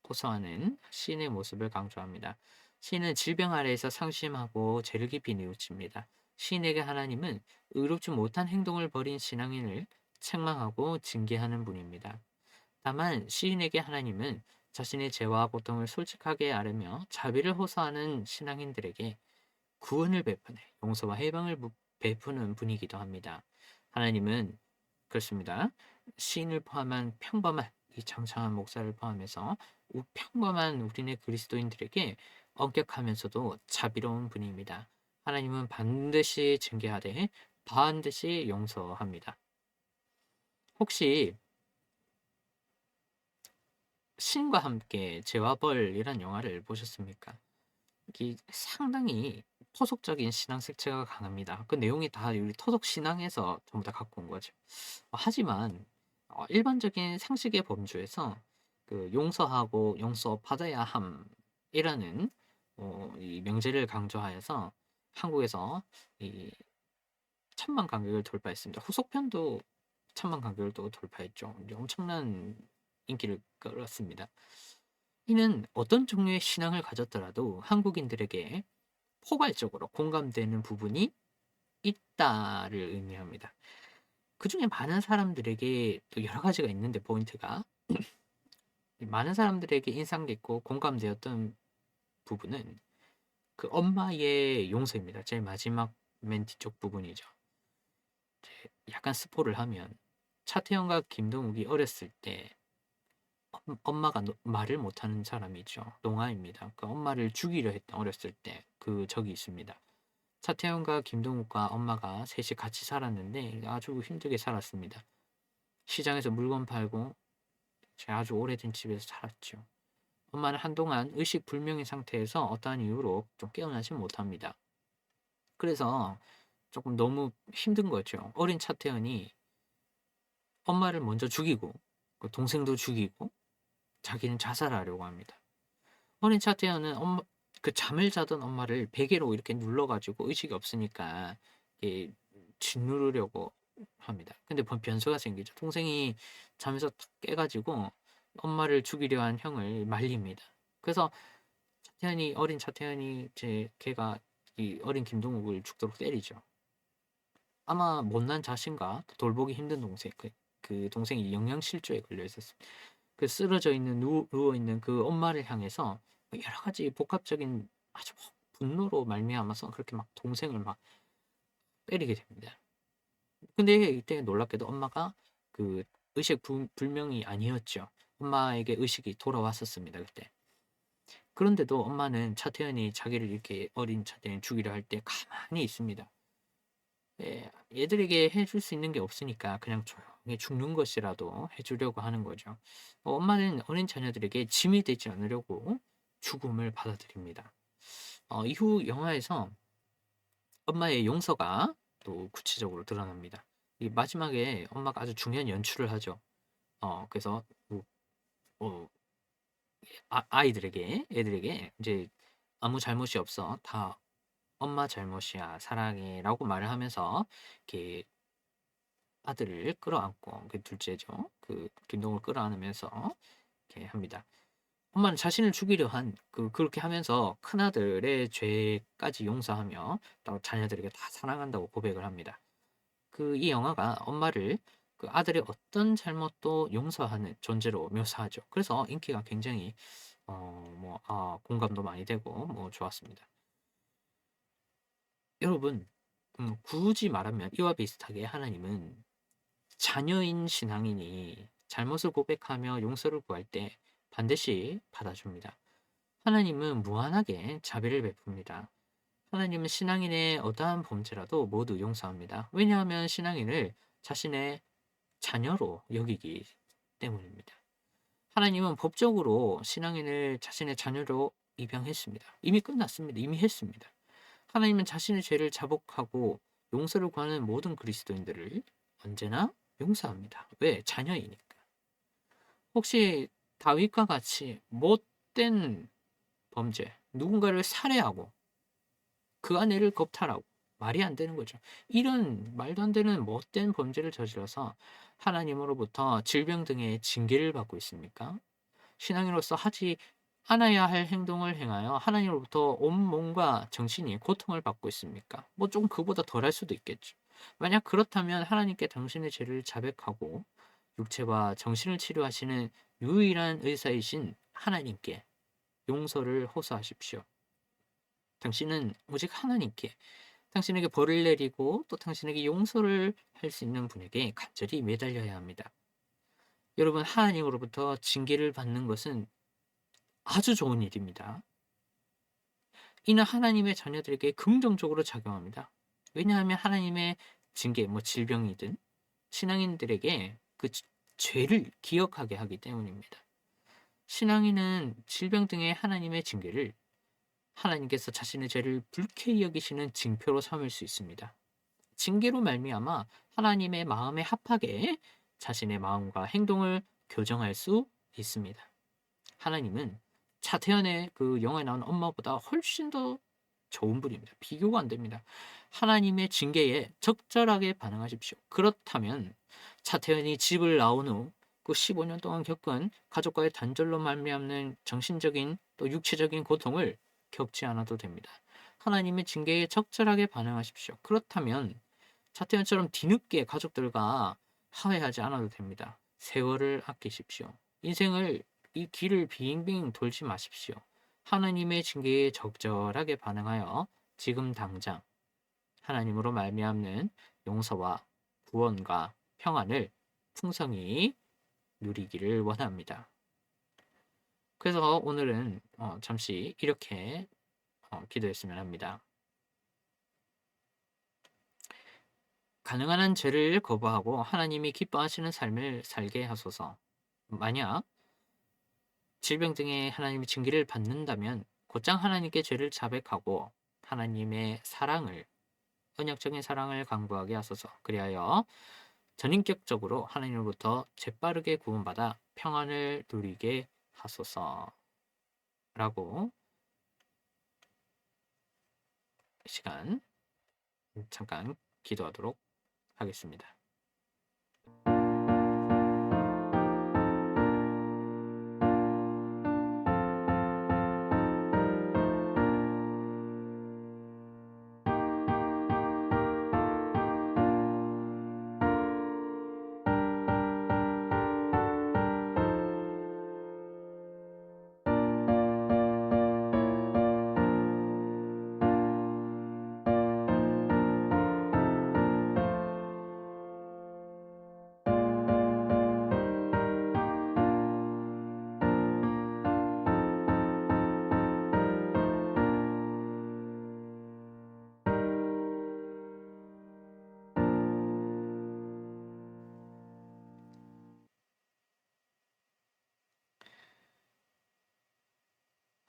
[SPEAKER 1] 호소하는 시인의 모습을 강조합니다. 시인은 질병 아래에서 상심하고 죄를 깊이 뉘우칩니다. 시인에게 하나님은 의롭지 못한 행동을 벌인 신앙인을 책망하고 징계하는 분입니다. 다만 시인에게 하나님은 자신의 죄와 고통을 솔직하게 아뢰며 자비를 호소하는 신앙인들에게 구원을 베푸네 용서와 해방을 베푸는 분이기도 합니다. 하나님은 그렇습니다. 시인을 포함한 평범한 이 장창한 목사를 포함해서 평범한 우리네 그리스도인들에게 엄격하면서도 자비로운 분입니다. 하나님은 반드시 징계하되 반드시 용서합니다. 혹시 신과 함께 죄와 벌이란 영화를 보셨습니까? 이게 상당히 토속적인 신앙 색채가 강합니다. 그 내용이 다 우리 토속 신앙에서 전부 다 갖고 온 거죠. 하지만 일반적인 상식의 범주에서 그 용서하고 용서받아야 함이라는 이 명제를 강조하여서 한국에서 이 천만 관객을 돌파했습니다. 후속편도 천만 관객을 또 돌파했죠. 엄청난 인기를 끌었습니다. 이는 어떤 종류의 신앙을 가졌더라도 한국인들에게 포괄적으로 공감되는 부분이 있다를 의미합니다. 그중에 많은 사람들에게 또 여러 가지가 있는데 포인트가 많은 사람들에게 인상 깊고 공감되었던 부분은 그 엄마의 용서입니다. 제일 마지막 맨 뒤쪽 부분이죠. 약간 스포를 하면 차태현과 김동욱이 어렸을 때 엄마가 말을 못하는 사람이죠. 농아입니다. 그 엄마를 죽이려 했던 어렸을 때 그 적이 있습니다. 차태현과 김동욱과 엄마가 셋이 같이 살았는데 아주 힘들게 살았습니다. 시장에서 물건 팔고 아주 오래된 집에서 살았죠. 엄마는 한동안 의식불명의 상태에서 어떠한 이유로 좀 깨어나지 못합니다. 그래서 조금 너무 힘든 거죠. 어린 차태현이 엄마를 먼저 죽이고 그 동생도 죽이고 자기는 자살하려고 합니다. 어린 차태현은 그 잠을 자던 엄마를 베개로 이렇게 눌러가지고 의식이 없으니까 짓누르려고 합니다. 근데 변수가 생기죠. 동생이 잠에서 탁 깨가지고 엄마를 죽이려 한 형을 말립니다. 그래서 어린 차태현이 걔가 이 어린 김동욱을 죽도록 때리죠. 아마 못난 자신과 돌보기 힘든 동생, 그 동생이 영양실조에 걸려 있었습니다. 그 쓰러져 있는 누워 있는 그 엄마를 향해서 여러 가지 복합적인 아주 분노로 말미암아서 그렇게 막 동생을 막 때리게 됩니다. 근데 이때 놀랍게도 엄마가 그 불명이 아니었죠. 엄마에게 의식이 돌아왔었습니다, 그때. 그런데도 엄마는 차태현이 자기를 이렇게 어린 차태현을 죽이려 할 때 가만히 있습니다. 얘들에게 해줄 수 있는 게 없으니까 그냥 조용히 죽는 것이라도 해주려고 하는 거죠. 엄마는 어린 자녀들에게 짐이 되지 않으려고 죽음을 받아들입니다. 이후 영화에서 엄마의 용서가 또 구체적으로 드러납니다. 이 마지막에 엄마가 아주 중요한 연출을 하죠. 그래서 뭐, 어, 애들에게 이제 아무 잘못이 없어. 다 엄마 잘못이야. 사랑해라고 말을 하면서 이렇게 아들을 끌어안고 그 둘째죠. 그 김동을 끌어안으면서 이렇게 합니다. 엄마는 자신을 죽이려 그렇게 하면서 큰아들의 죄까지 용서하며 또 자녀들에게 다 사랑한다고 고백을 합니다. 이 영화가 엄마를 그 아들의 어떤 잘못도 용서하는 존재로 묘사하죠. 그래서 인기가 굉장히 공감도 많이 되고 좋았습니다. 여러분, 굳이 말하면 이와 비슷하게 하나님은 자녀인 신앙인이 잘못을 고백하며 용서를 구할 때 반드시 받아줍니다. 하나님은 무한하게 자비를 베풉니다. 하나님은 신앙인의 어떠한 범죄라도 모두 용서합니다. 왜냐하면 신앙인을 자신의 자녀로 여기기 때문입니다. 하나님은 법적으로 신앙인을 자신의 자녀로 입양했습니다. 이미 끝났습니다. 이미 했습니다. 하나님은 자신의 죄를 자복하고 용서를 구하는 모든 그리스도인들을 언제나 용서합니다. 왜? 자녀이니까. 혹시 다윗과 같이 못된 범죄, 누군가를 살해하고 그 아내를 겁탈하고 말이 안 되는 거죠. 이런 말도 안 되는 못된 범죄를 저질러서 하나님으로부터 질병 등의 징계를 받고 있습니까? 신앙인으로서 하지 않아야 할 행동을 행하여 하나님으로부터 온몸과 정신이 고통을 받고 있습니까? 좀 그보다 덜할 수도 있겠죠. 만약 그렇다면 하나님께 당신의 죄를 자백하고 육체와 정신을 치료하시는 유일한 의사이신 하나님께 용서를 호소하십시오. 당신은 오직 하나님께 당신에게 벌을 내리고 또 당신에게 용서를 할 수 있는 분에게 간절히 매달려야 합니다. 여러분, 하나님으로부터 징계를 받는 것은 아주 좋은 일입니다. 이는 하나님의 자녀들에게 긍정적으로 작용합니다. 왜냐하면 하나님의 징계, 질병이든 신앙인들에게 그 죄를 기억하게 하기 때문입니다. 신앙인은 질병 등의 하나님의 징계를 하나님께서 자신의 죄를 불쾌히 여기시는 징표로 삼을 수 있습니다. 징계로 말미암아 하나님의 마음에 합하게 자신의 마음과 행동을 교정할 수 있습니다. 하나님은 차태현의 그 영화에 나온 엄마보다 훨씬 더 좋은 분입니다. 비교가 안 됩니다. 하나님의 징계에 적절하게 반응하십시오. 그렇다면 차태현이 집을 나온 후 그 15년 동안 겪은 가족과의 단절로 말미암는 정신적인 또 육체적인 고통을 겪지 않아도 됩니다. 하나님의 징계에 적절하게 반응하십시오. 그렇다면 차태현처럼 뒤늦게 가족들과 화해하지 않아도 됩니다. 세월을 아끼십시오. 인생을 이 길을 빙빙 돌지 마십시오. 하나님의 징계에 적절하게 반응하여 지금 당장 하나님으로 말미암는 용서와 구원과 평안을 풍성히 누리기를 원합니다. 그래서 오늘은 잠시 이렇게 기도했으면 합니다. 가능한 한 죄를 거부하고 하나님이 기뻐하시는 삶을 살게 하소서. 만약 질병 등의 하나님의 징계를 받는다면 곧장 하나님께 죄를 자백하고 하나님의 사랑을, 언약적인 사랑을 강구하게 하소서. 그리하여 전인격적으로 하나님으로부터 재빠르게 구원받아 평안을 누리게 하소서. 라고 시간 잠깐 기도하도록 하겠습니다.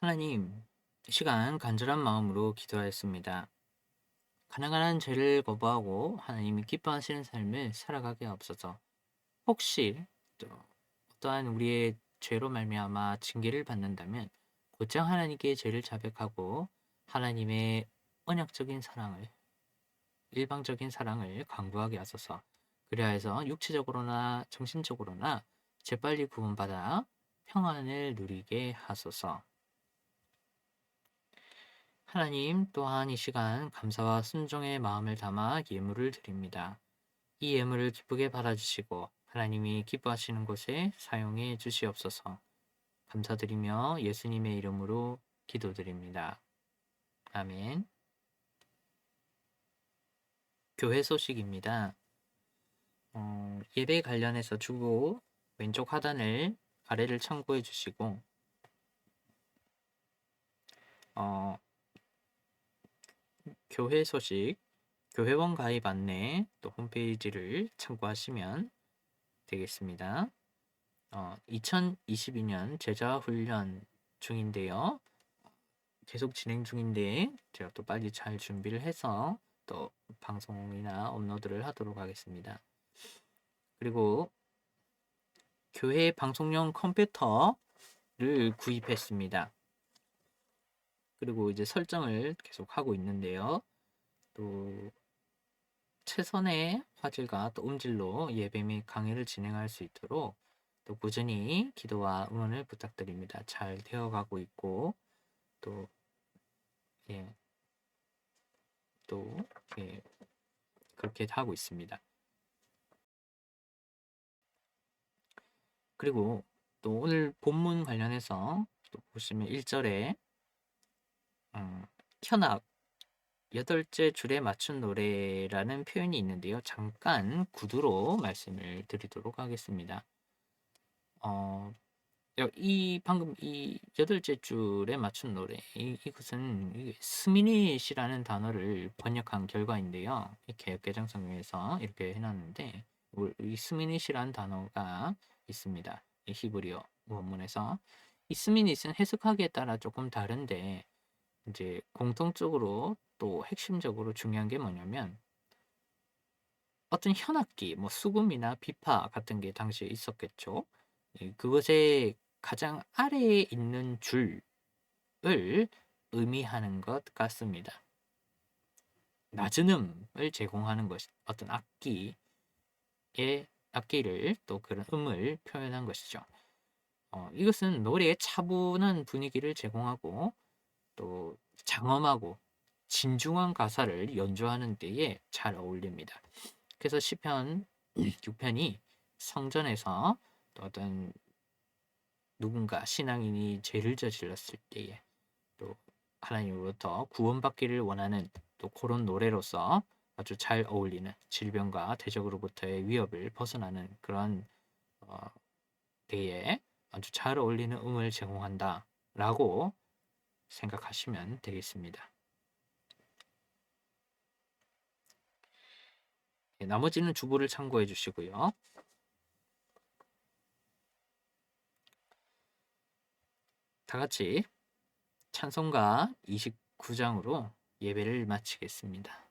[SPEAKER 1] 하나님, 이 시간 간절한 마음으로 기도하였습니다. 가능한 한 죄를 거부하고 하나님이 기뻐하시는 삶을 살아가게 하옵소서. 혹시 또 어떠한 우리의 죄로 말미암아 징계를 받는다면 곧장 하나님께 죄를 자백하고 하나님의 언약적인 사랑을, 일방적인 사랑을 강구하게 하소서. 그리하여서 육체적으로나 정신적으로나 재빨리 구원받아 평안을 누리게 하소서. 하나님, 또한 이 시간 감사와 순종의 마음을 담아 예물을 드립니다. 이 예물을 기쁘게 받아주시고 하나님이 기뻐하시는 곳에 사용해 주시옵소서. 감사드리며 예수님의 이름으로 기도드립니다. 아멘. 교회 소식입니다. 예배 관련해서 주고 왼쪽 하단을 아래를 참고해 주시고 어, 교회 소식, 교회원 가입 안내 또 홈페이지를 참고하시면 되겠습니다. 2022년 제자 훈련 중인데요. 계속 진행 중인데 제가 또 빨리 잘 준비를 해서 또 방송이나 업로드를 하도록 하겠습니다. 그리고 교회 방송용 컴퓨터를 구입했습니다. 그리고 이제 설정을 계속 하고 있는데요. 또 최선의 화질과 또 음질로 예배 및 강의를 진행할 수 있도록 또 꾸준히 기도와 응원을 부탁드립니다. 잘 되어가고 있고 또 예, 또 예, 그렇게 하고 있습니다. 그리고 또 오늘 본문 관련해서 또 보시면 1절에 현악 여덟째 줄에 맞춘 노래라는 표현이 있는데요. 잠깐 구두로 말씀을 드리도록 하겠습니다. 어 이 방금 이 여덟째 줄에 맞춘 노래 이것은 스미닛이라는 단어를 번역한 결과인데요. 이 개역개정 성경에서 이렇게 해 놨는데 이 스미닛이라는 단어가 있습니다. 이 히브리어 원문에서. 이 스미닛은 해석하기에 따라 조금 다른데 이제 공통적으로 또 핵심적으로 중요한 게 뭐냐면 어떤 현악기 뭐 수금이나 비파 같은 게 당시에 있었겠죠. 그것의 가장 아래에 있는 줄을 의미하는 것 같습니다. 낮은 음을 제공하는 것이 어떤 악기를 또 그런 음을 표현한 것이죠. 이것은 노래의 차분한 분위기를 제공하고 또 장엄하고 진중한 가사를 연주하는 데에 잘 어울립니다. 그래서 시편 6편이 성전에서 또 어떤 누군가 신앙인이 죄를 저질렀을 때에 또 하나님으로부터 구원받기를 원하는 또 그런 노래로서 아주 잘 어울리는 질병과 대적으로부터의 위협을 벗어나는 그런 어, 때에 아주 잘 어울리는 음을 제공한다라고 생각하시면 되겠습니다. 나머지는 주보를 참고해 주시고요. 다 같이 찬송가 29장으로 예배를 마치겠습니다.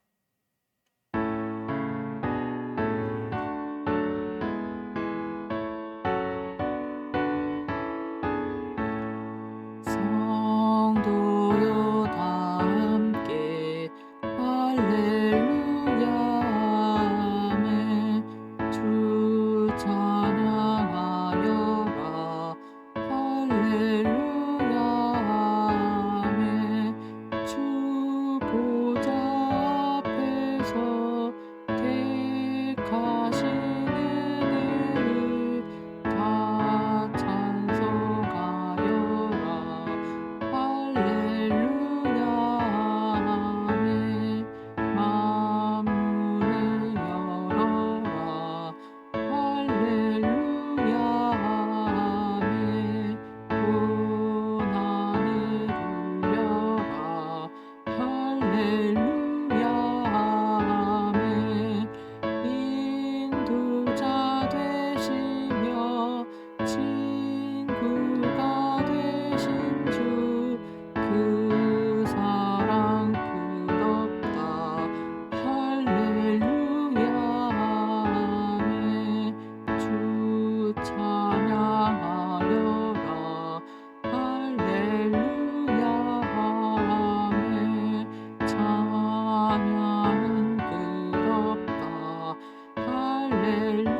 [SPEAKER 1] 성도여 다 함께 할렐루야 아멘 주 찬양하여라 할렐루야 아멘 주 보좌 앞에서 택하신 은혜를 다 찬송하여라 할렐루야 아멘 만문을 열어라 할렐루야 아멘 고난을 울려라 할렐루야 아멘 인도자 되시며 친구가 되신 주 그 사랑 끝없다 할렐루야 아멘 주 찬양하여라 할렐루야 아멘 찬양은 끝없다 할렐루야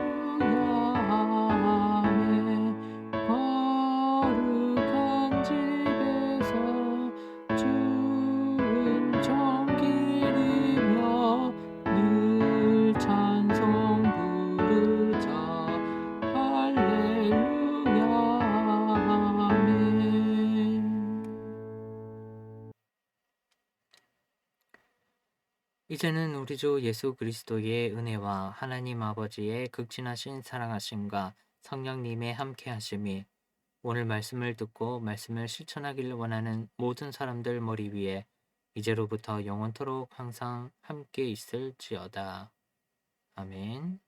[SPEAKER 1] 아멘 거룩한 집에서 주 은총 기리며 늘 찬송 부르자 할렐루야 아멘. 이제는 우리 주 예수 그리스도의 은혜와 하나님 아버지의 극진하신 사랑하심과 성령님의 함께하심이 오늘 말씀을 듣고 말씀을 실천하기를 원하는 모든 사람들 머리 위에 이제로부터 영원토록 항상 함께 있을지어다. 아멘.